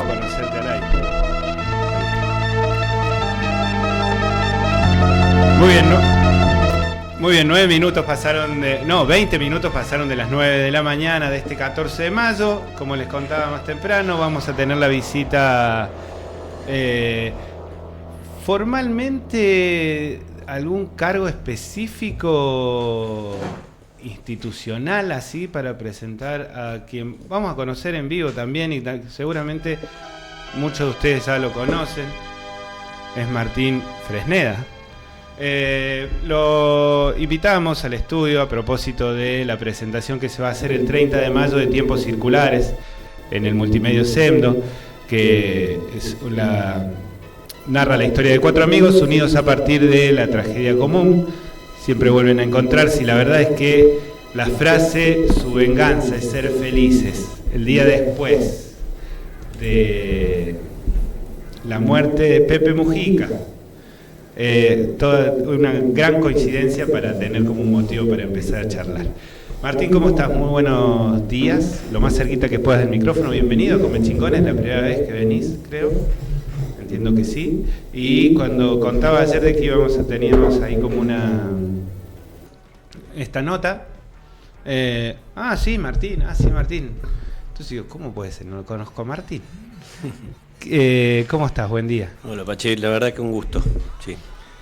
conocerte al aire. Muy bien, ¿no? Muy bien, 20 minutos pasaron de las 9 de la mañana de este 14 de mayo. Como les contaba más temprano, vamos a tener la visita formalmente, algún cargo específico institucional así para presentar a quien vamos a conocer en vivo también, y seguramente muchos de ustedes ya lo conocen. Es Martín Fresneda. Lo invitamos al estudio a propósito de la presentación que se va a hacer el 30 de mayo de Tiempos Circulares en el Multimedio Semdo, que es narra la historia de 4 amigos unidos a partir de la tragedia común. Siempre vuelven a encontrarse, y la verdad es que la frase "su venganza es ser felices" el día después de la muerte de Pepe Mujica, toda una gran coincidencia para tener como un motivo para empezar a charlar. Martín, ¿cómo estás? Muy buenos días, lo más cerquita que puedas del micrófono. Bienvenido a Come Chingones, la primera vez que venís, creo. Entiendo que sí. Y cuando contaba ayer de que teníamos ahí como esta nota. Sí, Martín. Entonces digo, ¿cómo puede ser? No lo conozco a Martín. ¿Cómo estás? Buen día. Hola, Pachi, la verdad que un gusto. Sí,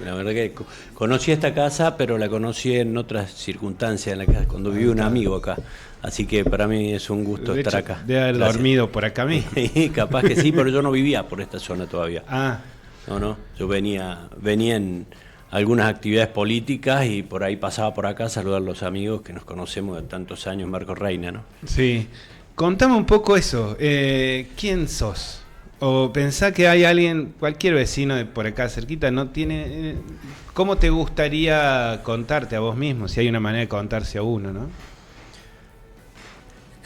la verdad que conocí esta casa, pero la conocí en otras circunstancias, cuando viví un amigo acá. Así que para mí es un gusto estar acá. De haber dormido por acá mismo. Capaz que sí, pero yo no vivía por esta zona todavía. No, yo venía en algunas actividades políticas y por ahí pasaba por acá a saludar a los amigos que nos conocemos de tantos años, Marcos Reina, ¿no? Sí. Contame un poco eso. ¿Quién sos? O pensá que hay alguien, cualquier vecino de por acá cerquita, no tiene... ¿Cómo te gustaría contarte a vos mismo? Si hay una manera de contarse a uno, ¿no?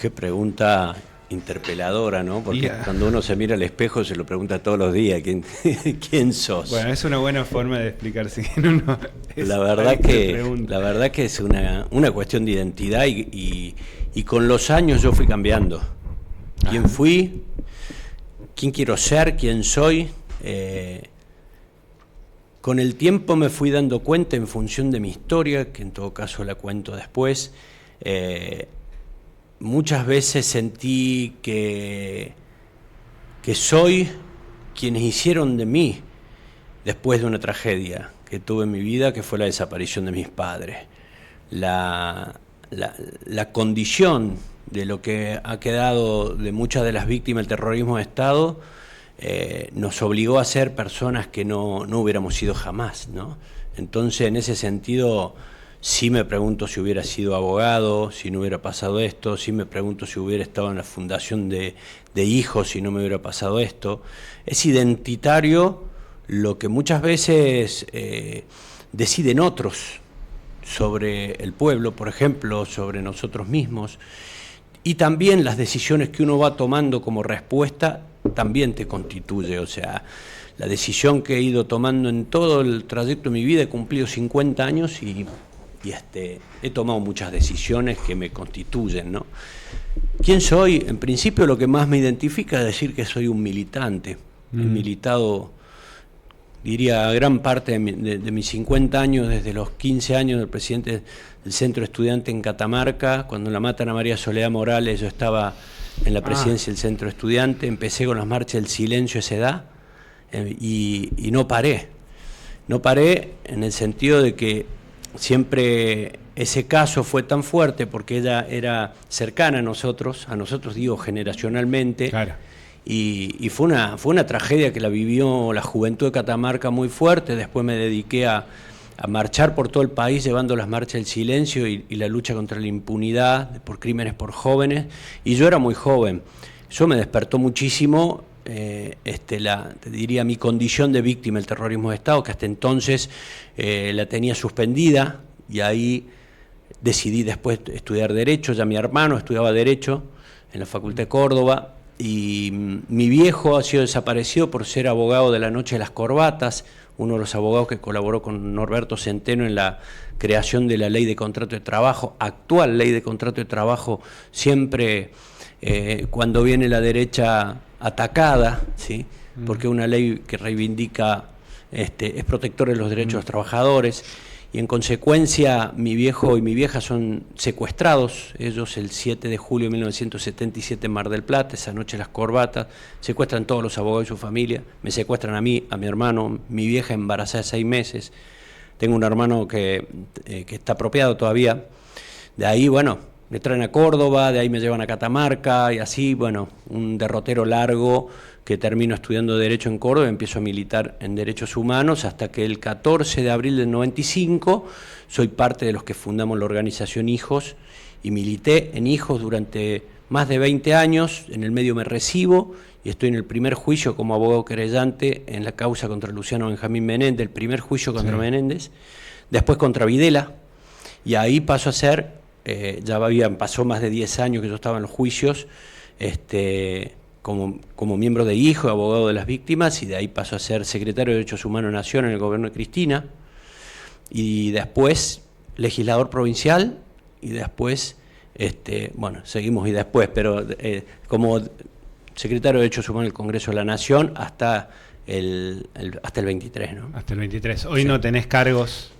Qué pregunta interpeladora, ¿no? Porque cuando uno se mira al espejo se lo pregunta todos los días, ¿quién sos? Bueno, es una buena forma de explicarse quién uno es. La verdad que es una cuestión de identidad y con los años yo fui cambiando. ¿Quién fui? ¿Quién quiero ser? ¿Quién soy? Con el tiempo me fui dando cuenta, en función de mi historia, que en todo caso la cuento después, muchas veces sentí que soy quienes hicieron de mí después de una tragedia que tuve en mi vida, que fue la desaparición de mis padres. La condición de lo que ha quedado de muchas de las víctimas del terrorismo de Estado nos obligó a ser personas que no hubiéramos sido jamás, ¿no? Entonces, en ese sentido, sí me pregunto si hubiera sido abogado, si no hubiera pasado esto, sí me pregunto si hubiera estado en la fundación de hijos, si no me hubiera pasado esto. Es identitario lo que muchas veces deciden otros sobre el pueblo, por ejemplo, sobre nosotros mismos, y también las decisiones que uno va tomando como respuesta también te constituye. O sea, la decisión que he ido tomando en todo el trayecto de mi vida, he cumplido 50 años y he tomado muchas decisiones que me constituyen, ¿no? ¿Quién soy? En principio lo que más me identifica es decir que soy un militante. He militado, diría, gran parte de mis 50 años, desde los 15 años del presidente del Centro Estudiante en Catamarca. Cuando la matan a María Soledad Morales, yo estaba en la presidencia del Centro Estudiante. Empecé con las marchas del silencio a esa edad y no paré. No paré en el sentido de que siempre ese caso fue tan fuerte porque ella era cercana a nosotros digo generacionalmente. Claro. Y fue una tragedia que la vivió la juventud de Catamarca muy fuerte. Después me dediqué a marchar por todo el país llevando las marchas del silencio y la lucha contra la impunidad por crímenes por jóvenes. Y yo era muy joven. Eso me despertó muchísimo, te diría, mi condición de víctima del terrorismo de Estado, que hasta entonces la tenía suspendida, y ahí decidí después estudiar Derecho. Ya mi hermano estudiaba Derecho en la Facultad de Córdoba. Y mi viejo ha sido desaparecido por ser abogado de la Noche de las Corbatas, uno de los abogados que colaboró con Norberto Centeno en la creación de la Ley de Contrato de Trabajo, actual Ley de Contrato de Trabajo. Siempre cuando viene la derecha atacada, ¿sí? Porque es una ley que reivindica, es protector de los derechos de los trabajadores, y en consecuencia mi viejo y mi vieja son secuestrados, ellos el 7 de julio de 1977 en Mar del Plata, esa noche las corbatas, secuestran todos los abogados de su familia, me secuestran a mí, a mi hermano, mi vieja embarazada de 6 meses, tengo un hermano que está apropiado todavía, de ahí, bueno, me traen a Córdoba, de ahí me llevan a Catamarca, y así, bueno, un derrotero largo que termino estudiando Derecho en Córdoba, empiezo a militar en Derechos Humanos, hasta que el 14 de abril del 95 soy parte de los que fundamos la organización Hijos, y milité en Hijos durante más de 20 años, en el medio me recibo, y estoy en el primer juicio como abogado querellante en la causa contra Luciano Benjamín Menéndez, el primer juicio contra Menéndez, después contra Videla, y ahí paso a ser... pasó más de 10 años que yo estaba en los juicios, como miembro de Hijos, abogado de las víctimas, y de ahí pasó a ser secretario de Derechos Humanos de Nación en el gobierno de Cristina, y después legislador provincial, y después, seguimos y después, pero como secretario de Derechos Humanos del Congreso de la Nación hasta el 23, ¿no? Hasta el 23. Hoy no tenés cargos...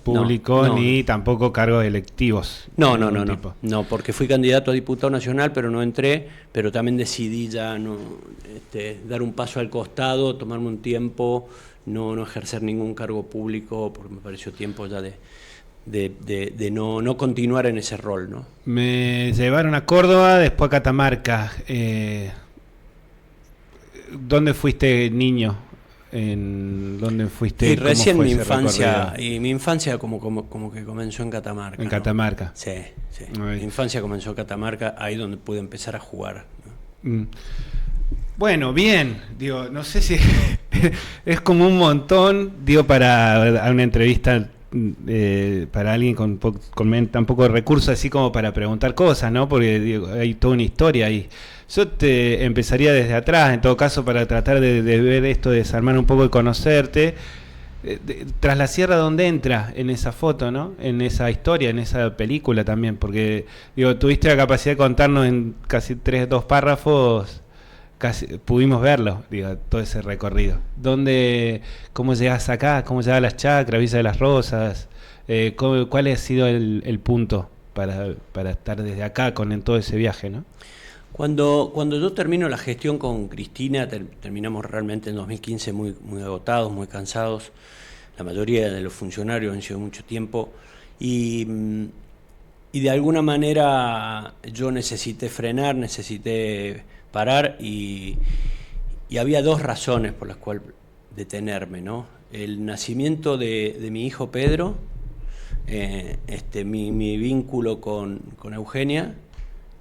público no, ni tampoco cargos electivos. No, porque fui candidato a diputado nacional, pero no entré, pero también decidí ya no dar un paso al costado, tomarme un tiempo, no ejercer ningún cargo público, porque me pareció tiempo ya de no continuar en ese rol, ¿no? Me llevaron a Córdoba, después a Catamarca. ¿Dónde fuiste niño? ¿Dónde fuiste? Y recién mi infancia como que comenzó en Catamarca. En Catamarca. Sí. Mi infancia comenzó en Catamarca, ahí donde pude empezar a jugar, ¿no? Bueno, bien, digo, no sé si es como un montón, digo, para una entrevista para alguien con tan poco recursos, así como para preguntar cosas, ¿no? Porque digo, hay toda una historia ahí. Yo te empezaría desde atrás, en todo caso, para tratar de ver esto, de desarmar un poco y conocerte. Tras la Sierra, ¿dónde entra en esa foto, ¿no? En esa historia, en esa película también, porque digo, tuviste la capacidad de contarnos en casi 2 párrafos, casi pudimos verlo, digo, todo ese recorrido. ¿Cómo llegas acá? ¿Cómo llegas a las Chacras, Villa de las Rosas? ¿Cuál ha sido el punto para estar desde acá en todo ese viaje, ¿no? Cuando yo termino la gestión con Cristina, terminamos realmente en 2015 muy agotados, muy cansados. La mayoría de los funcionarios han sido mucho tiempo. Y de alguna manera yo necesité frenar, necesité parar, y había 2 razones por las cuales detenerme, ¿no? El nacimiento de mi hijo Pedro, mi vínculo con Eugenia,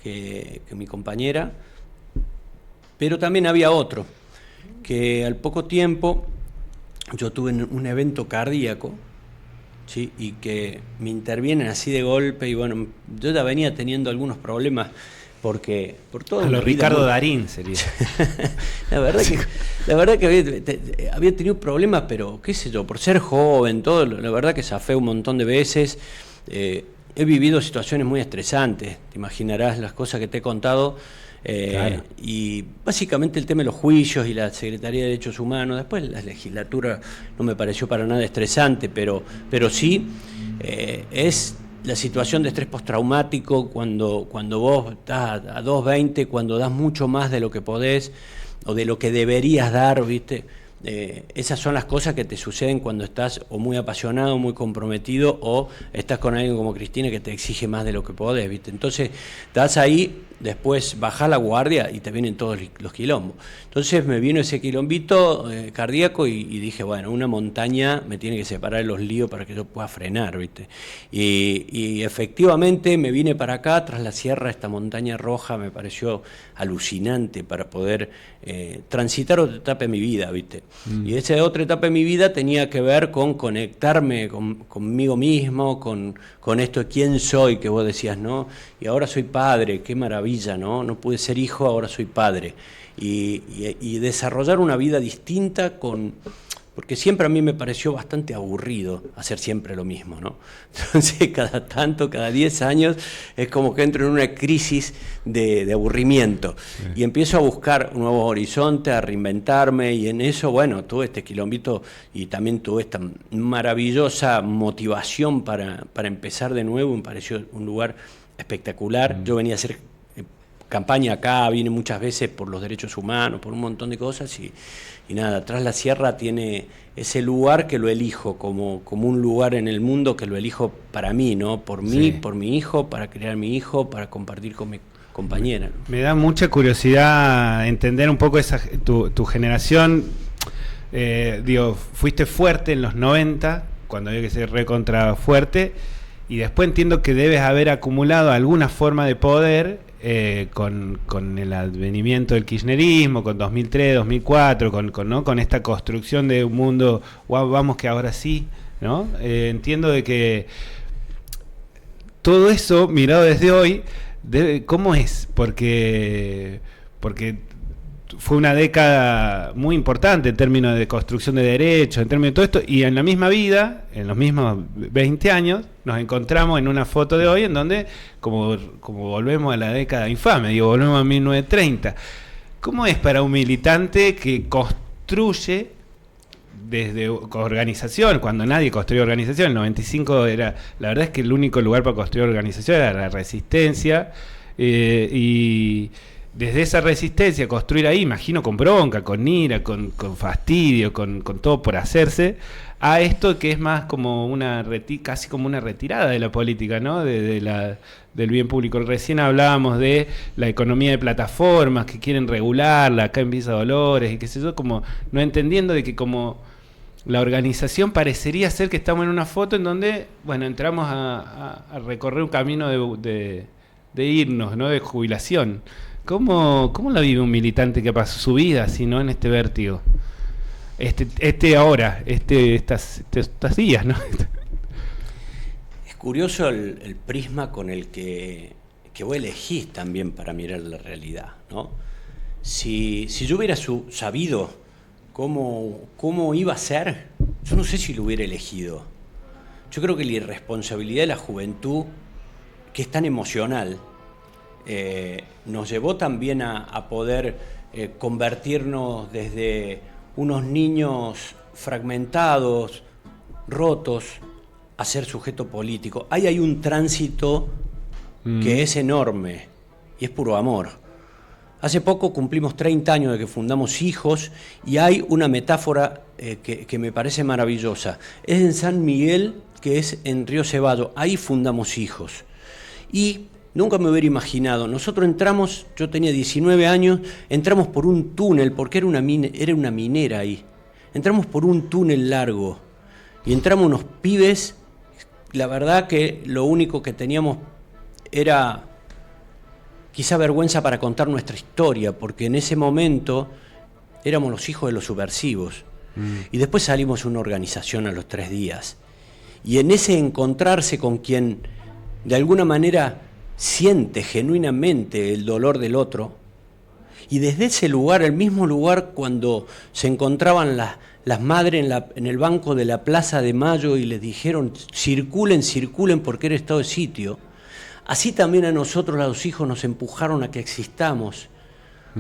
que mi compañera, pero también había otro, que al poco tiempo yo tuve un evento cardíaco, ¿sí? Y que me intervienen así de golpe, y bueno, yo ya venía teniendo algunos problemas porque por todo. A lo Ricardo Darín sería. la verdad que había tenido problemas, pero qué sé yo, por ser joven, todo, la verdad que zafé un montón de veces. He vivido situaciones muy estresantes, te imaginarás las cosas que te he contado, claro. Y básicamente el tema de los juicios y la Secretaría de Derechos Humanos, después la legislatura no me pareció para nada estresante, pero sí es la situación de estrés postraumático cuando vos estás a 2.20, cuando das mucho más de lo que podés o de lo que deberías dar, ¿viste? Esas son las cosas que te suceden cuando estás o muy apasionado, muy comprometido, o estás con alguien como Cristina que te exige más de lo que podés, ¿viste? Entonces estás ahí, después bajás la guardia y te vienen todos los quilombos. Entonces me vino ese quilombito cardíaco y dije, bueno, una montaña me tiene que separar de los líos para que yo pueda frenar, ¿viste? Y efectivamente me vine para acá, tras la sierra, esta montaña roja me pareció alucinante para poder transitar otra etapa de mi vida, ¿viste? Y esa otra etapa de mi vida tenía que ver con conectarme conmigo mismo, con esto de quién soy, que vos decías, ¿no? Y ahora soy padre, qué maravilla, ¿no? No pude ser hijo, ahora soy padre. Y desarrollar una vida distinta porque siempre a mí me pareció bastante aburrido hacer siempre lo mismo, ¿no? Entonces cada 10 años es como que entro en una crisis de aburrimiento, y empiezo a buscar nuevos horizontes, a reinventarme, y en eso, bueno, tuve este quilombito y también tuve esta maravillosa motivación para empezar de nuevo. Me pareció un lugar espectacular. Yo venía a hacer campaña acá, vine muchas veces por los derechos humanos, por un montón de cosas, y nada, Tras la Sierra tiene ese lugar que lo elijo como un lugar en el mundo que lo elijo para mí, ¿no? Por mí, por mi hijo, para criar a mi hijo, para compartir con mi compañera, ¿no? Me da mucha curiosidad entender un poco tu generación. Fuiste fuerte en los 90, cuando había que ser recontra fuerte, y después entiendo que debes haber acumulado alguna forma de poder con el advenimiento del kirchnerismo, con 2003, 2004, ¿no? Con esta construcción de un mundo, wow, vamos que ahora sí, ¿no? Entiendo de que todo eso, mirado desde hoy, ¿cómo es? Porque fue una década muy importante en términos de construcción de derechos, en términos de todo esto, y en la misma vida, en los mismos 20 años, nos encontramos en una foto de hoy en donde, como volvemos a la década infame, volvemos a 1930. ¿Cómo es para un militante que construye desde organización, cuando nadie construye organización? El 95 era, la verdad es que el único lugar para construir organización era la resistencia, y desde esa resistencia construir ahí, imagino con bronca, con ira, con fastidio, con todo por hacerse, a esto que es más como casi como una retirada de la política, ¿no? Del bien público. Recién hablábamos de la economía de plataformas que quieren regularla, acá en Villa Dolores y qué sé yo, como no entendiendo de que como la organización parecería ser que estamos en una foto en donde, bueno, entramos a recorrer un camino de irnos, ¿no? De jubilación. ¿Cómo la vive un militante que pasa su vida, si no en este vértigo? Estos días, ¿no? Es curioso el prisma con el que vos elegís también para mirar la realidad, ¿no? Si yo hubiera sabido cómo iba a ser, yo no sé si lo hubiera elegido. Yo creo que la irresponsabilidad de la juventud, que es tan emocional, nos llevó también a poder convertirnos desde unos niños fragmentados, rotos, a ser sujeto político. Ahí hay un tránsito que es enorme y es puro amor. Hace poco cumplimos 30 años de que fundamos Hijos, y hay una metáfora que me parece maravillosa. Es en San Miguel, que es en Río Ceballos. Ahí fundamos Hijos. Y nunca me hubiera imaginado. Nosotros entramos, yo tenía 19 años, entramos por un túnel, porque era una minera ahí. Entramos por un túnel largo y entramos unos pibes. La verdad que lo único que teníamos era quizá vergüenza para contar nuestra historia, porque en ese momento éramos los hijos de los subversivos. Y después salimos a una organización a los 3 días. Y en ese encontrarse con quien de alguna manera siente genuinamente el dolor del otro, y desde ese lugar, el mismo lugar cuando se encontraban las madres en el banco de la Plaza de Mayo y les dijeron circulen porque era estado de sitio, así también a nosotros los hijos nos empujaron a que existamos,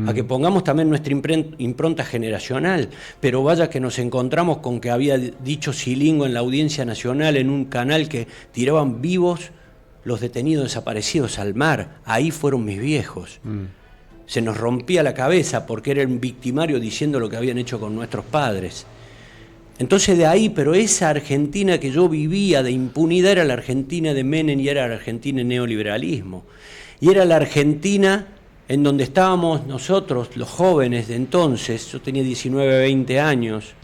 a que pongamos también nuestra impronta generacional. Pero vaya que nos encontramos con que había dicho Silingo en la Audiencia Nacional, en un canal, que tiraban vivos los detenidos desaparecidos al mar. Ahí fueron mis viejos. Se nos rompía la cabeza porque era un victimario diciendo lo que habían hecho con nuestros padres. Entonces de ahí, pero esa Argentina que yo vivía de impunidad era la Argentina de Menem y era la Argentina del neoliberalismo. Y era la Argentina en donde estábamos nosotros, los jóvenes de entonces, yo tenía 19, 20 años,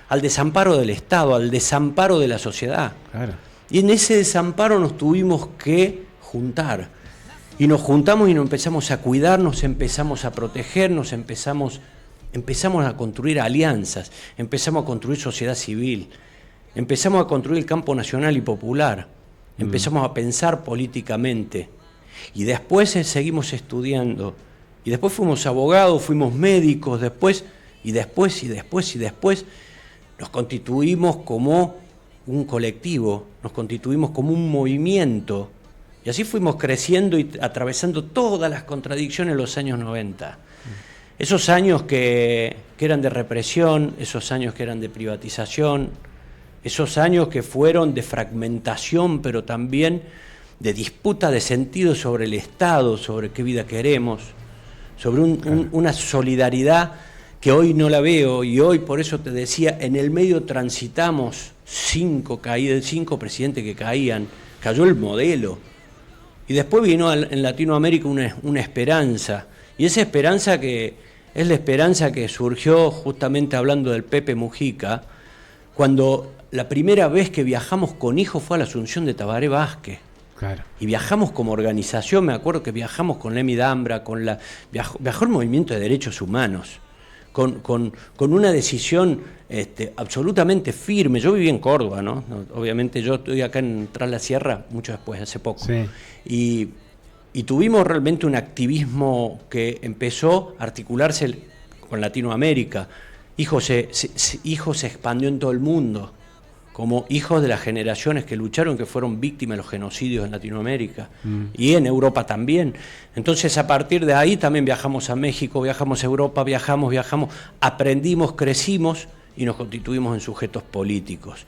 al desamparo del Estado, al desamparo de la sociedad. Claro. Y en ese desamparo nos tuvimos que juntar. Y nos juntamos y nos empezamos a cuidarnos, empezamos a protegernos, empezamos a construir alianzas, empezamos a construir sociedad civil, empezamos a construir el campo nacional y popular, empezamos a pensar políticamente. Y después seguimos estudiando. Y después fuimos abogados, fuimos médicos, después nos constituimos como un colectivo, nos constituimos como un movimiento, y así fuimos creciendo y atravesando todas las contradicciones de los años 90. Esos años que eran de represión, esos años que eran de privatización, esos años que fueron de fragmentación, pero también de disputa de sentido sobre el Estado, sobre qué vida queremos, sobre una solidaridad que hoy no la veo, y hoy, por eso te decía, en el medio transitamos 5 presidentes que caían, cayó el modelo, y después vino en Latinoamérica una esperanza, y esa esperanza que es la esperanza que surgió justamente hablando del Pepe Mujica, cuando la primera vez que viajamos con hijos fue a la Asunción de Tabaré Vázquez. Claro. Y viajamos como organización, me acuerdo que viajamos con Emi Dambra, viajó el Movimiento de Derechos Humanos, con una decisión absolutamente firme. Yo viví en Córdoba, ¿no? Obviamente yo estoy acá en Tras la Sierra, mucho después, hace poco. Sí. Y tuvimos realmente un activismo que empezó a articularse con Latinoamérica. Hijo se expandió en todo el mundo, como hijos de las generaciones que lucharon, que fueron víctimas de los genocidios en Latinoamérica y en Europa también. Entonces, a partir de ahí también viajamos a México, viajamos a Europa, viajamos, aprendimos, crecimos y nos constituimos en sujetos políticos.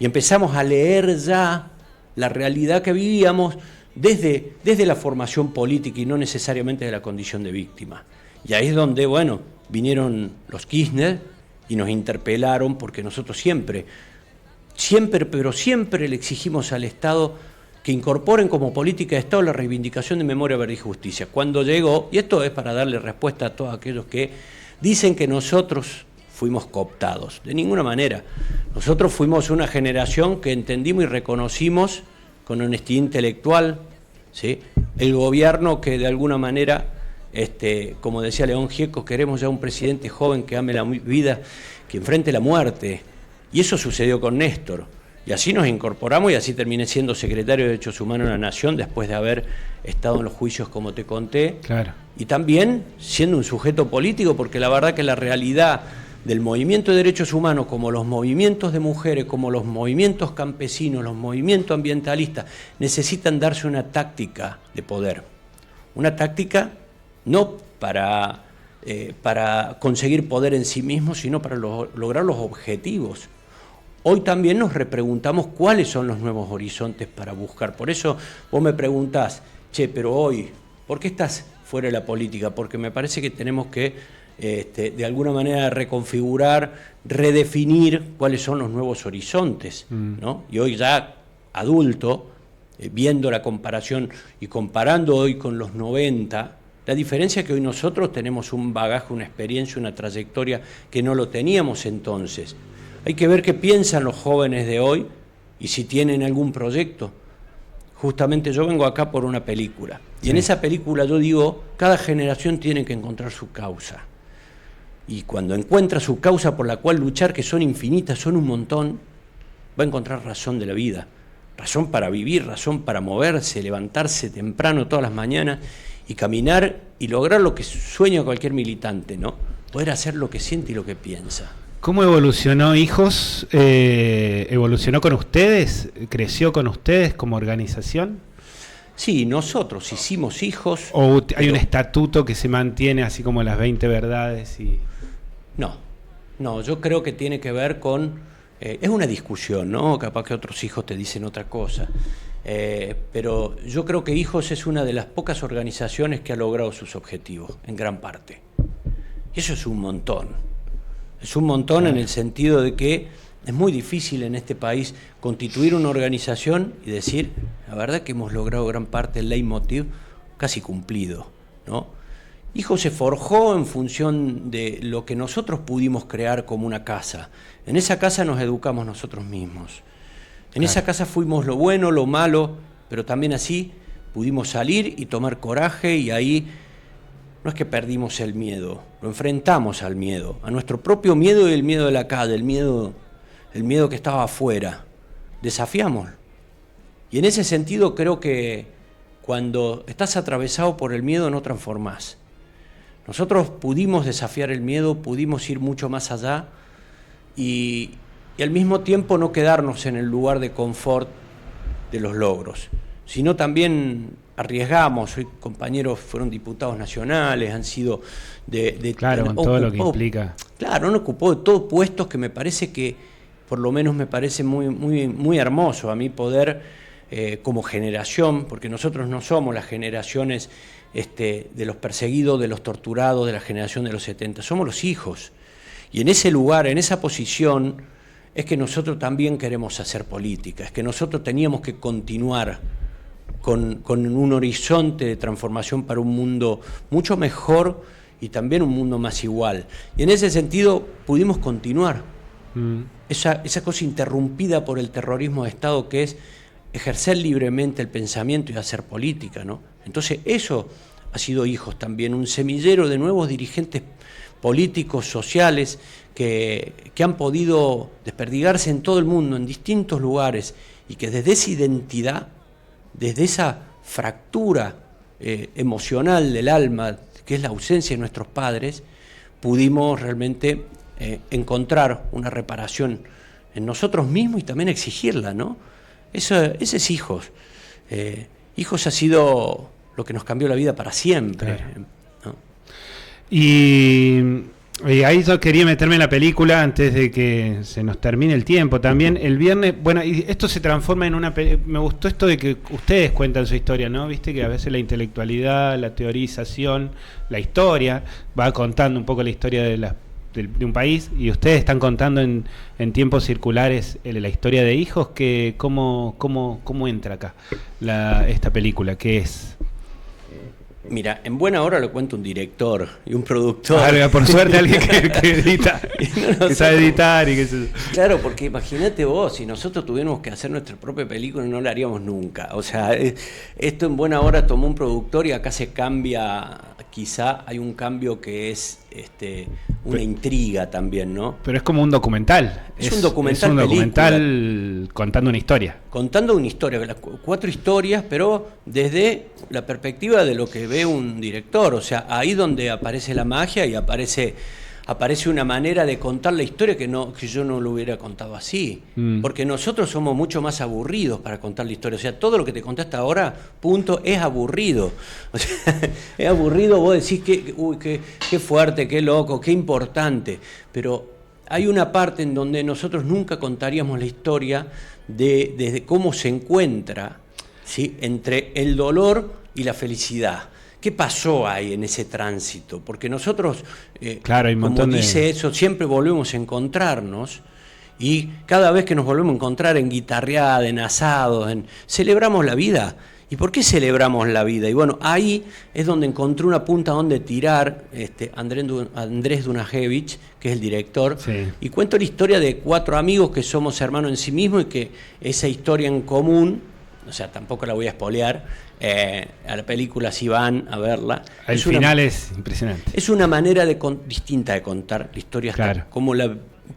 Y empezamos a leer ya la realidad que vivíamos desde la formación política y no necesariamente de la condición de víctima. Y ahí es donde, bueno, vinieron los Kirchner y nos interpelaron, porque nosotros siempre le exigimos al Estado que incorporen como política de Estado la reivindicación de memoria, verdad y justicia. Cuando llegó, y esto es para darle respuesta a todos aquellos que dicen que nosotros fuimos cooptados, de ninguna manera. Nosotros fuimos una generación que entendimos y reconocimos con honestidad intelectual, ¿sí?, el gobierno que de alguna manera, como decía León Gieco, queremos ya un presidente joven que ame la vida, que enfrente la muerte. Y eso sucedió con Néstor. Y así nos incorporamos y así terminé siendo secretario de Derechos Humanos de la Nación después de haber estado en los juicios, como te conté. Claro. Y también siendo un sujeto político, porque la verdad que la realidad del movimiento de derechos humanos, como los movimientos de mujeres, como los movimientos campesinos, los movimientos ambientalistas, necesitan darse una táctica de poder. Una táctica no para conseguir poder en sí mismos, sino para lograr los objetivos. Hoy también nos repreguntamos cuáles son los nuevos horizontes para buscar. Por eso vos me preguntás, pero hoy, ¿por qué estás fuera de la política? Porque me parece que tenemos que, de alguna manera, reconfigurar, redefinir cuáles son los nuevos horizontes, ¿no? Y hoy ya adulto, viendo la comparación y comparando hoy con los 90, la diferencia es que hoy nosotros tenemos un bagaje, una experiencia, una trayectoria que no lo teníamos entonces. Hay que ver qué piensan los jóvenes de hoy y si tienen algún proyecto. Justamente yo vengo acá por una película. Y en esa película yo digo, cada generación tiene que encontrar su causa. Y cuando encuentra su causa por la cual luchar, que son infinitas, son un montón, va a encontrar razón de la vida. Razón para vivir, razón para moverse, levantarse temprano todas las mañanas y caminar y lograr lo que sueña cualquier militante, ¿no? Poder hacer lo que siente y lo que piensa. ¿Cómo evolucionó Hijos? ¿Evolucionó con ustedes? ¿Creció con ustedes como organización? Sí, nosotros hicimos Hijos. ¿O hay un estatuto que se mantiene así como las 20 verdades? No, yo creo que tiene que ver con... es una discusión, ¿no? Capaz que otros hijos te dicen otra cosa. Pero yo creo que Hijos es una de las pocas organizaciones que ha logrado sus objetivos, en gran parte. Y eso es un montón. Es un montón en el sentido de que es muy difícil en este país constituir una organización y decir, la verdad que hemos logrado gran parte del leitmotiv casi cumplido, ¿no? Hijos se forjó en función de lo que nosotros pudimos crear como una casa. En esa casa nos educamos nosotros mismos. En esa casa fuimos lo bueno, lo malo, pero también así pudimos salir y tomar coraje, y ahí no es que perdimos el miedo, lo enfrentamos al miedo, a nuestro propio miedo y el miedo de la calle, el miedo que estaba afuera. Desafiamos. Y en ese sentido creo que cuando estás atravesado por el miedo no transformás. Nosotros pudimos desafiar el miedo, pudimos ir mucho más allá y y al mismo tiempo no quedarnos en el lugar de confort de los logros, sino también arriesgamos. Hoy compañeros fueron diputados nacionales, han sido claro, con todo lo que implica. Claro, han ocupado todos puestos que me parece que, por lo menos me parece muy, muy, muy hermoso a mí poder, como generación, porque nosotros no somos las generaciones de los perseguidos, de los torturados, de la generación de los 70, somos los hijos. Y en ese lugar, en esa posición, es que nosotros también queremos hacer política, es que nosotros teníamos que continuar con un horizonte de transformación para un mundo mucho mejor y también un mundo más igual. Y en ese sentido pudimos continuar. Esa cosa interrumpida por el terrorismo de Estado, que es ejercer libremente el pensamiento y hacer política, ¿no? Entonces eso ha sido Hijos también, un semillero de nuevos dirigentes políticos, sociales, que han podido desperdigarse en todo el mundo, en distintos lugares, y que desde esa identidad, desde esa fractura emocional del alma, que es la ausencia de nuestros padres, pudimos realmente encontrar una reparación en nosotros mismos y también exigirla, ¿no? Ese es Hijos. Hijos ha sido lo que nos cambió la vida para siempre. Claro. ¿No? Y ahí yo quería meterme en la película antes de que se nos termine el tiempo. También el viernes, bueno, y esto se transforma en una... Me gustó esto de que ustedes cuentan su historia, ¿no? Viste que a veces la intelectualidad, la teorización, la historia, va contando un poco la historia de un país, y ustedes están contando en tiempos circulares la historia de Hijos. Que ¿cómo entra acá esta película? ¿Qué es? Mira, en buena hora lo cuenta un director y un productor. Claro, por suerte alguien que edita, que sabe editar y que se... Claro, porque imagínate vos, si nosotros tuviéramos que hacer nuestra propia película, no la haríamos nunca. O sea, esto en buena hora tomó un productor y acá se cambia, quizá hay un cambio que es una intriga también, ¿no? Pero es como un documental. Es un documental. Es un documental contando una historia. Contando una historia, las 4 historias, pero desde la perspectiva de lo que ve un director. O sea, ahí donde aparece la magia y aparece una manera de contar la historia que yo no lo hubiera contado así. Porque nosotros somos mucho más aburridos para contar la historia. O sea, todo lo que te contaste ahora, punto, es aburrido. O sea, es aburrido, vos decís qué fuerte, qué loco, qué importante. Pero hay una parte en donde nosotros nunca contaríamos la historia desde cómo se encuentra, ¿sí?, entre el dolor y la felicidad. ¿Qué pasó ahí en ese tránsito? Porque nosotros, claro, hay un montón como dice eso, siempre volvemos a encontrarnos, y cada vez que nos volvemos a encontrar en guitarreada, en asados, celebramos la vida. ¿Y por qué celebramos la vida? Y bueno, ahí es donde encontré una punta donde tirar Andrés Dunajevich, que es el director, sí. Y cuento la historia de 4 amigos que somos hermanos en sí mismos y que esa historia en común, o sea, tampoco la voy a spoilear, a la película si van a verla. El final es impresionante. Es una manera distinta de contar la historia, claro.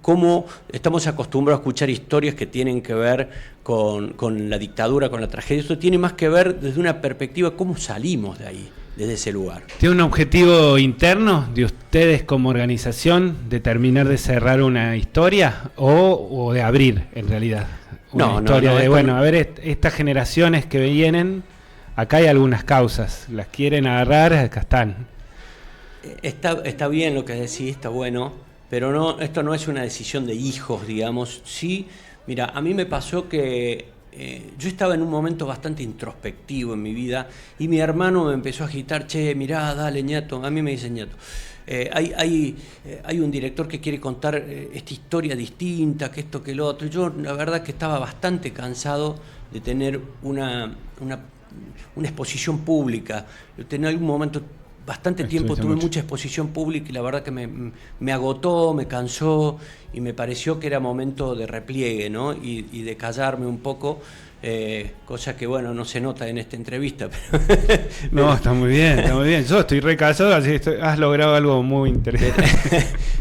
Cómo estamos acostumbrados a escuchar historias que tienen que ver con la dictadura, con la tragedia. Esto tiene más que ver desde una perspectiva, cómo salimos de ahí, desde ese lugar. ¿Tiene un objetivo interno de ustedes como organización de terminar de cerrar una historia o de abrir, en realidad? Una historia de, bueno, a ver, estas generaciones que vienen, acá hay algunas causas, las quieren agarrar, acá están. Está bien lo que decís, está bueno, pero no, esto no es una decisión de hijos, digamos. Sí, mira, a mí me pasó que yo estaba en un momento bastante introspectivo en mi vida y mi hermano me empezó a agitar, che, mirá, dale, ñato, a mí me dice ñato. Hay un director que quiere contar esta historia distinta, que esto, que lo otro. Yo la verdad que estaba bastante cansado de tener una exposición pública. Yo en algún momento, bastante tiempo, tuve mucha exposición pública y la verdad que me agotó, me cansó y me pareció que era momento de repliegue, ¿no? Y de callarme un poco. Cosa que, bueno, no se nota en esta entrevista. Pero no, está muy bien, está muy bien. Yo estoy recasado, así que has logrado algo muy interesante.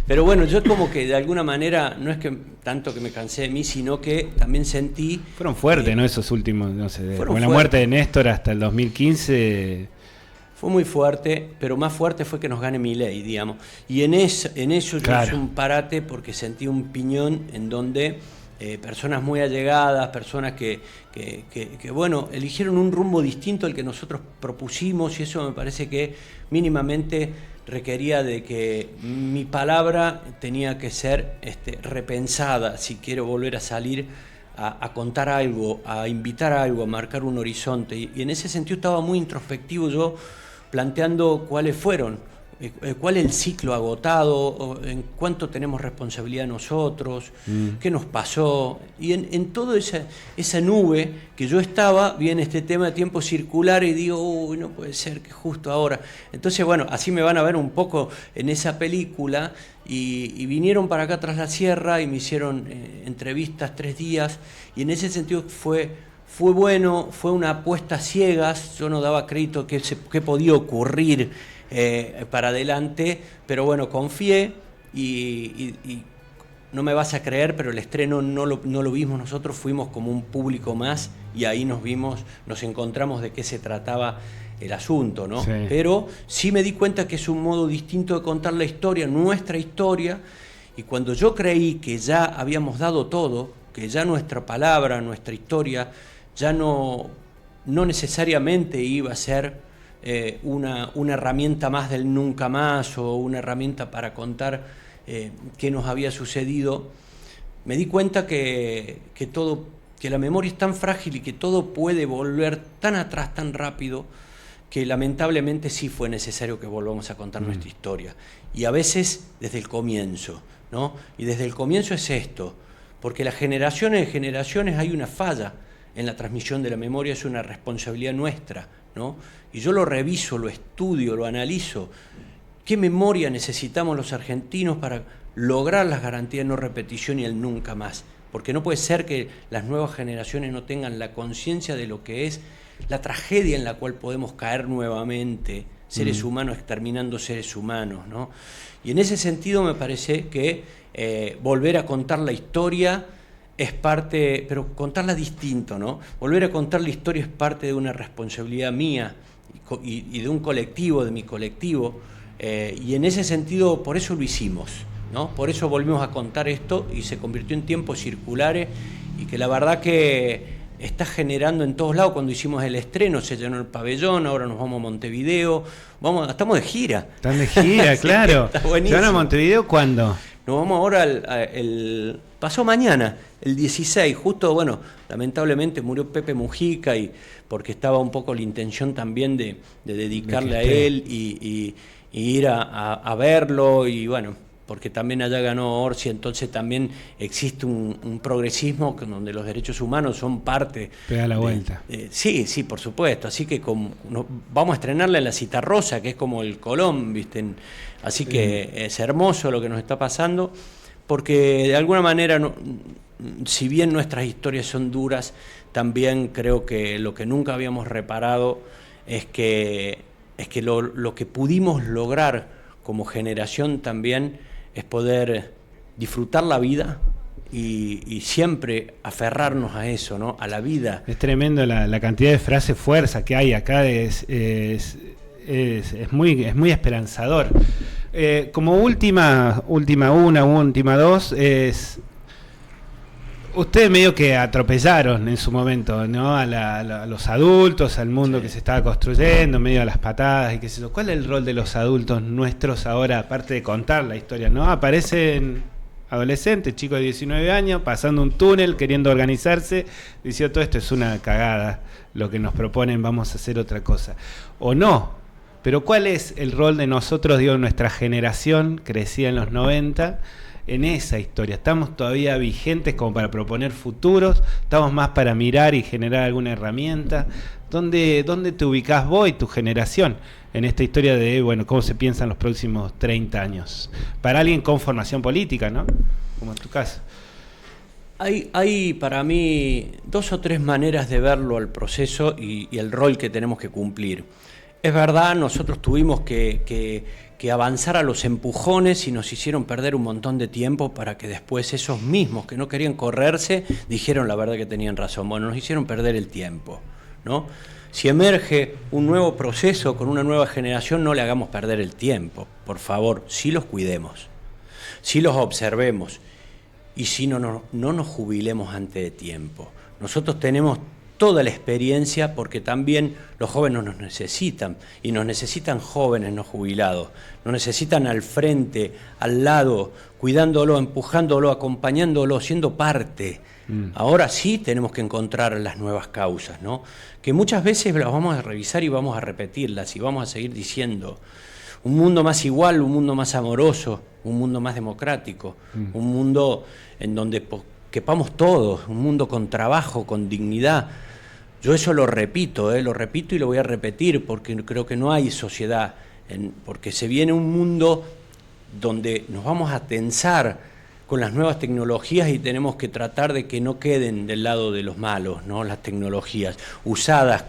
Pero bueno, yo como que de alguna manera, no es que tanto que me cansé de mí, sino que también sentí... Fueron fuertes, ¿no? Esos últimos, no sé, con la fuertes. Muerte de Néstor hasta el 2015... Fue muy fuerte, pero más fuerte fue que nos gane Milei, digamos. Y en eso yo hice un parate porque sentí un piñón en donde personas muy allegadas, personas que bueno, eligieron un rumbo distinto al que nosotros propusimos, y eso me parece que mínimamente requería de que mi palabra tenía que ser repensada si quiero volver a salir a contar algo, a invitar algo, a marcar un horizonte. Y en ese sentido estaba muy introspectivo yo, planteando cuáles fueron, cuál es el ciclo agotado, en cuánto tenemos responsabilidad nosotros, qué nos pasó. Y en toda esa nube que yo estaba, viene este tema de tiempo circular y digo, uy, no puede ser que justo ahora. Entonces, bueno, así me van a ver un poco en esa película. Y vinieron para acá tras la sierra y me hicieron entrevistas 3 días, y en ese sentido fue bueno, fue una apuesta a ciegas. Yo no daba crédito que podía ocurrir para adelante, pero bueno, confié y no me vas a creer, pero el estreno no lo vimos nosotros, fuimos como un público más, y ahí nos encontramos de qué se trataba el asunto, ¿no? Sí. Pero sí me di cuenta que es un modo distinto de contar la historia, nuestra historia, y cuando yo creí que ya habíamos dado todo, que ya nuestra palabra, nuestra historia, ya no necesariamente iba a ser una herramienta más del nunca más, o una herramienta para contar qué nos había sucedido, me di cuenta que la memoria es tan frágil y que todo puede volver tan atrás tan rápido, que lamentablemente sí fue necesario que volvamos a contar nuestra historia. Y a veces desde el comienzo, ¿no? Y desde el comienzo es esto, porque las generaciones hay una falla en la transmisión de la memoria, es una responsabilidad nuestra, ¿no? Y yo lo reviso, lo estudio, lo analizo. ¿Qué memoria necesitamos los argentinos para lograr las garantías de no repetición y el nunca más? Porque no puede ser que las nuevas generaciones no tengan la conciencia de lo que es la tragedia en la cual podemos caer nuevamente, seres humanos exterminando seres humanos, ¿no? Y en ese sentido me parece que volver a contar la historia es parte, pero contarla distinto, ¿no? Volver a contar la historia es parte de una responsabilidad mía y de un colectivo, de mi colectivo, y en ese sentido por eso lo hicimos, ¿no? Por eso volvimos a contar esto y se convirtió en tiempos circulares, y que la verdad que está generando en todos lados. Cuando hicimos el estreno se llenó el pabellón, ahora nos vamos a Montevideo, estamos de gira. Están de gira, claro. Está buenísimo. ¿Se van a Montevideo cuándo? Nos vamos ahora pasó mañana, el 16, justo, bueno, lamentablemente murió Pepe Mujica, y porque estaba un poco la intención también de dedicarle a él y ir a verlo, y bueno, porque también allá ganó Orsi, entonces también existe un progresismo donde los derechos humanos son parte. Pega la vuelta. Sí, por supuesto. Así que vamos a estrenarla en la Citarrosa, que es como el Colón, ¿viste? Así que es hermoso lo que nos está pasando, porque de alguna manera, si bien nuestras historias son duras, también creo que lo que nunca habíamos reparado es que lo que pudimos lograr como generación también es poder disfrutar la vida y siempre aferrarnos a eso, ¿no? A la vida. Es tremendo la cantidad de frase fuerza que hay acá, es muy esperanzador. Como última dos, ustedes medio que atropellaron en su momento, ¿no? A los adultos, al mundo que se estaba construyendo, medio a las patadas y qué sé yo. ¿Cuál es el rol de los adultos nuestros ahora, aparte de contar la historia, ¿no? Aparecen adolescentes, chicos de 19 años, pasando un túnel, queriendo organizarse, diciendo todo esto es una cagada, lo que nos proponen, vamos a hacer otra cosa. O no, pero ¿cuál es el rol de nosotros, digo, nuestra generación, crecida en los 90, en esa historia? ¿Estamos todavía vigentes como para proponer futuros? ¿Estamos más para mirar y generar alguna herramienta? ¿Dónde te ubicás vos y tu generación en esta historia de, bueno, cómo se piensan los próximos 30 años? Para alguien con formación política, ¿no? Como en tu caso. Hay para mí 2 o 3 maneras de verlo al proceso y el rol que tenemos que cumplir. Es verdad, nosotros tuvimos que avanzar a los empujones y nos hicieron perder un montón de tiempo para que después esos mismos que no querían correrse dijeron la verdad que tenían razón. Bueno, nos hicieron perder el tiempo, ¿no? Si emerge un nuevo proceso con una nueva generación, no le hagamos perder el tiempo, por favor, sí los cuidemos, sí los observemos y sí no nos jubilemos antes de tiempo. Nosotros tenemos toda la experiencia porque también los jóvenes nos necesitan y nos necesitan jóvenes, no jubilados, nos necesitan al frente, al lado, cuidándolo, empujándolo, acompañándolo, siendo parte. Ahora sí tenemos que encontrar las nuevas causas, ¿no? Que muchas veces las vamos a revisar y vamos a repetirlas y vamos a seguir diciendo un mundo más igual, un mundo más amoroso, un mundo más democrático, un mundo en donde quepamos todos, un mundo con trabajo, con dignidad. Yo eso lo repito y lo voy a repetir porque creo que no hay sociedad, porque se viene un mundo donde nos vamos a tensar con las nuevas tecnologías y tenemos que tratar de que no queden del lado de los malos, ¿no? Las tecnologías usadas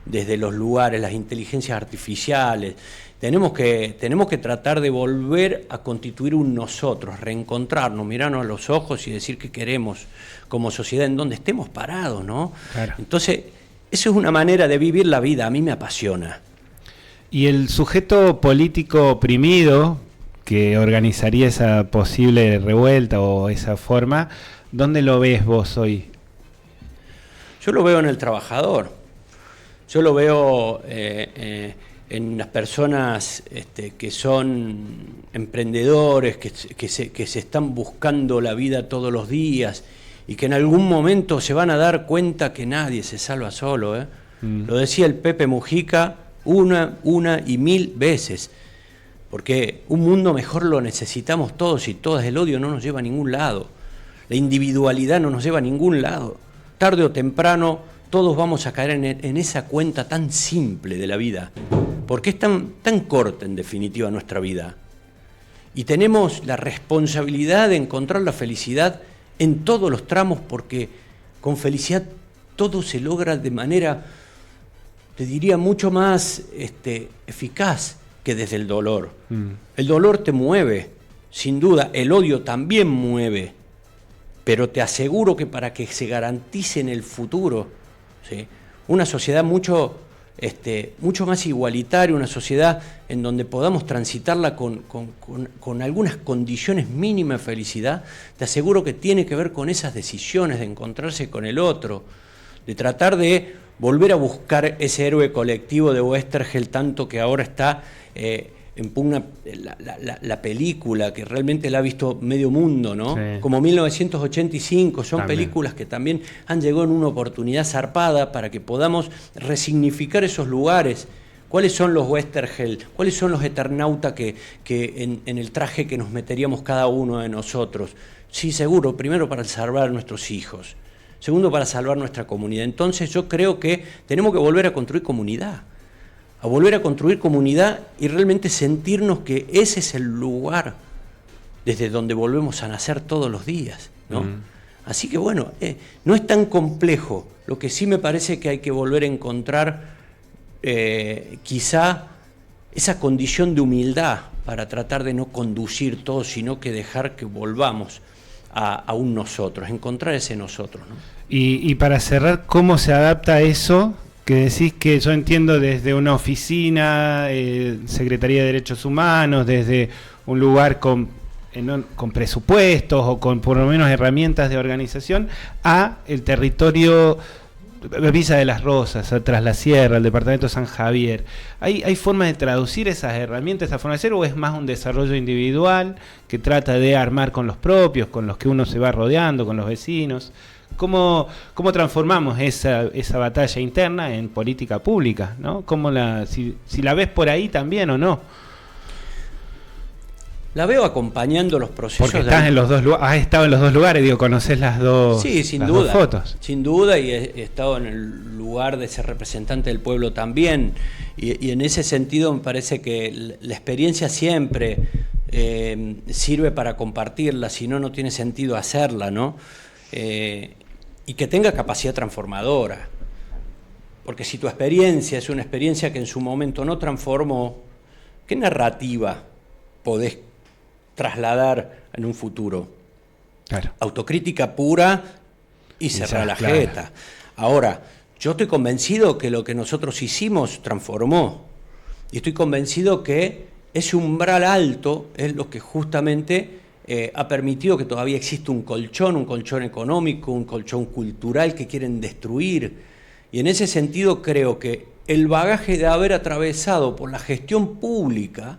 desde los lugares, las inteligencias artificiales. Tenemos que tratar de volver a constituir un nosotros, reencontrarnos, mirarnos a los ojos y decir qué queremos como sociedad en donde estemos parados, ¿no? Claro. Entonces, eso es una manera de vivir la vida, a mí me apasiona. Y el sujeto político oprimido que organizaría esa posible revuelta o esa forma, ¿dónde lo ves vos hoy? Yo lo veo en el trabajador, yo lo veo en las personas que son emprendedores, que se están buscando la vida todos los días y que en algún momento se van a dar cuenta que nadie se salva solo. Lo decía el Pepe Mujica una y mil veces. Porque un mundo mejor lo necesitamos todos y todas. El odio no nos lleva a ningún lado. La individualidad no nos lleva a ningún lado. Tarde o temprano todos vamos a caer en esa cuenta tan simple de la vida. Porque es tan corta en definitiva nuestra vida. Y tenemos la responsabilidad de encontrar la felicidad en todos los tramos porque con felicidad todo se logra de manera, te diría, mucho más eficaz que desde el dolor. El dolor te mueve, sin duda, el odio también mueve, pero te aseguro que para que se garantice en el futuro, ¿sí?, una sociedad mucho más igualitaria, una sociedad en donde podamos transitarla con algunas condiciones mínimas de felicidad, te aseguro que tiene que ver con esas decisiones de encontrarse con el otro, de tratar de volver a buscar ese héroe colectivo de Oesterheld, tanto que ahora está en pugna la película, que realmente la ha visto medio mundo, ¿no? Sí. Como 1985, son también películas que también han llegado en una oportunidad zarpada para que podamos resignificar esos lugares. ¿Cuáles son los Oesterheld? ¿Cuáles son los Eternauta que en el traje que nos meteríamos cada uno de nosotros? Sí, seguro, primero para salvar a nuestros hijos, segundo para salvar nuestra comunidad. Entonces yo creo que tenemos que volver a construir comunidad, y realmente sentirnos que ese es el lugar desde donde volvemos a nacer todos los días, ¿no? Así que bueno, no es tan complejo. Lo que sí me parece que hay que volver a encontrar quizá esa condición de humildad para tratar de no conducir todo, sino que dejar que volvamos a un nosotros, encontrar ese nosotros, ¿no? Y para cerrar, ¿cómo se adapta eso? Que decís que yo entiendo desde una oficina, Secretaría de Derechos Humanos, desde un lugar con presupuestos o con por lo menos herramientas de organización, a el territorio Villa de las Rosas, Tras la Sierra, el departamento San Javier. ¿Hay forma de traducir esas herramientas, esa forma de hacer, o es más un desarrollo individual que trata de armar con los propios, con los que uno se va rodeando, con los vecinos? ¿Cómo transformamos esa batalla interna en política pública, ¿no? Si la ves por ahí también o no. La veo acompañando los procesos. Porque has estado en los dos lugares, digo, conocés las dos, sí, sin las duda, dos fotos. Sin duda, y he estado en el lugar de ser representante del pueblo también. Y en ese sentido me parece que la experiencia siempre sirve para compartirla, si no, no tiene sentido hacerla, ¿no? Y que tenga capacidad transformadora. Porque si tu experiencia es una experiencia que en su momento no transformó, ¿qué narrativa podés trasladar en un futuro? Claro. Autocrítica pura y cerrar la jeta. Ahora, yo estoy convencido que lo que nosotros hicimos transformó. Y estoy convencido que ese umbral alto es lo que justamente ha permitido que todavía exista un colchón económico, un colchón cultural que quieren destruir. Y en ese sentido creo que el bagaje de haber atravesado por la gestión pública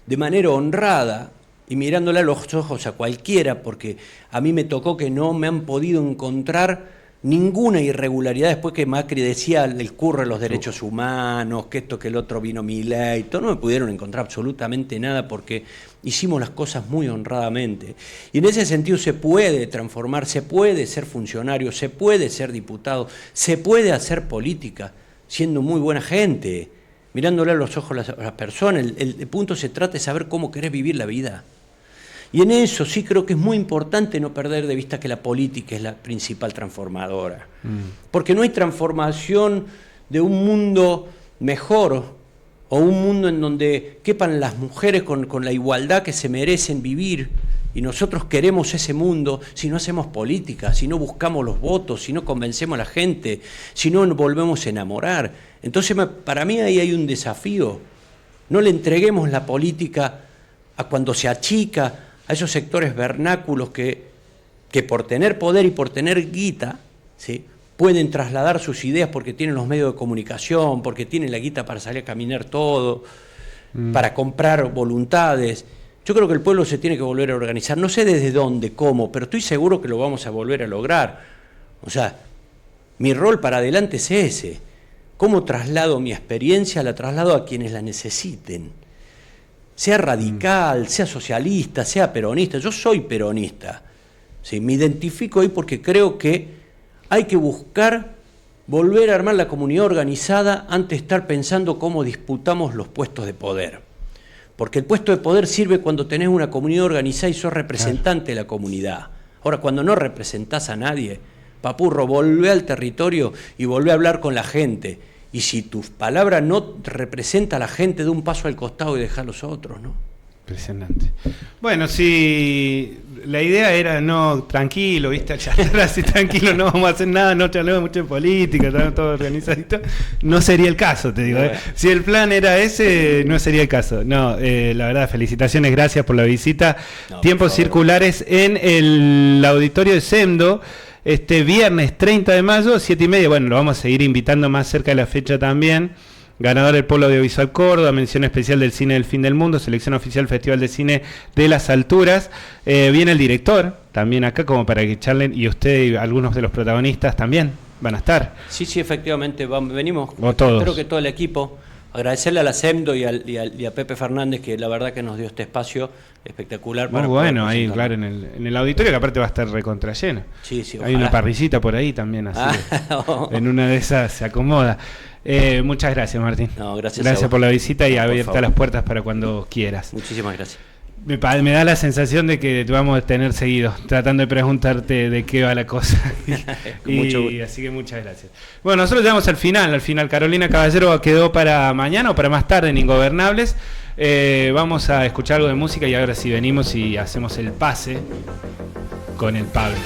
de manera honrada y mirándole a los ojos a cualquiera, porque a mí me tocó que no me han podido encontrar ninguna irregularidad después que Macri decía el curro de los derechos humanos, que esto, que el otro vino Milei, todo, no me pudieron encontrar absolutamente nada porque hicimos las cosas muy honradamente. Y en ese sentido se puede transformar, se puede ser funcionario, se puede ser diputado, se puede hacer política siendo muy buena gente, mirándole a los ojos a las personas. El punto se trata de saber cómo querés vivir la vida. Y en eso sí creo que es muy importante no perder de vista que la política es la principal transformadora. Porque no hay transformación de un mundo mejor o un mundo en donde quepan las mujeres con la igualdad que se merecen vivir, y nosotros queremos ese mundo si no hacemos política, si no buscamos los votos, si no convencemos a la gente, si no nos volvemos a enamorar. Entonces para mí ahí hay un desafío. No le entreguemos la política a cuando se achica, a esos sectores vernáculos que por tener poder y por tener guita, ¿sí?, pueden trasladar sus ideas porque tienen los medios de comunicación, porque tienen la guita para salir a caminar todo, para comprar voluntades. Yo creo que el pueblo se tiene que volver a organizar. No sé desde dónde, cómo, pero estoy seguro que lo vamos a volver a lograr. O sea, mi rol para adelante es ese. ¿Cómo traslado mi experiencia? La traslado a quienes la necesiten. Sea radical, sea socialista, sea peronista. Yo soy peronista. ¿Sí? Me identifico ahí porque creo que hay que buscar volver a armar la comunidad organizada antes de estar pensando cómo disputamos los puestos de poder. Porque el puesto de poder sirve cuando tenés una comunidad organizada y sos representante de la comunidad. Ahora, cuando no representás a nadie, papurro, volvé al territorio y volvé a hablar con la gente. Y si tu palabra no representa a la gente, de un paso al costado y deja a los otros, ¿no? Impresionante. Bueno, si la idea era no, tranquilo, ¿viste? Charlar así tranquilo, no vamos a hacer nada, no charlemos mucho de política, estamos todo organizadito. No sería el caso, te digo. Bueno. Si el plan era ese, no sería el caso. No, la verdad, felicitaciones, gracias por la visita. No, Tiempos circulares en el auditorio de Semdo. Este viernes 30 de mayo, 7:30. Bueno, lo vamos a seguir invitando más cerca de la fecha también. Ganador del Polo Audiovisual Córdoba, mención especial del Cine del Fin del Mundo, selección oficial Festival de Cine de las Alturas. Viene el director también acá como para que charlen, y usted y algunos de los protagonistas también van a estar. Sí, efectivamente, venimos. O todos. Creo que todo el equipo. Agradecerle a la SEMDO y a Pepe Fernández, que la verdad que nos dio este espacio espectacular. Muy bueno, ahí claro, en el auditorio, que aparte va a estar recontra lleno. Sí, hay una parrillita por ahí también, así en una de esas se acomoda. Muchas gracias, Martín. No, gracias por la visita y abierta las puertas para cuando quieras. Muchísimas gracias. Me da la sensación de que te vamos a tener seguido, tratando de preguntarte de qué va la cosa. Así que muchas gracias. Bueno, nosotros llegamos al final. Carolina Caballero quedó para mañana o para más tarde en Ingobernables. Vamos a escuchar algo de música y ahora sí venimos y hacemos el pase con el Pablo.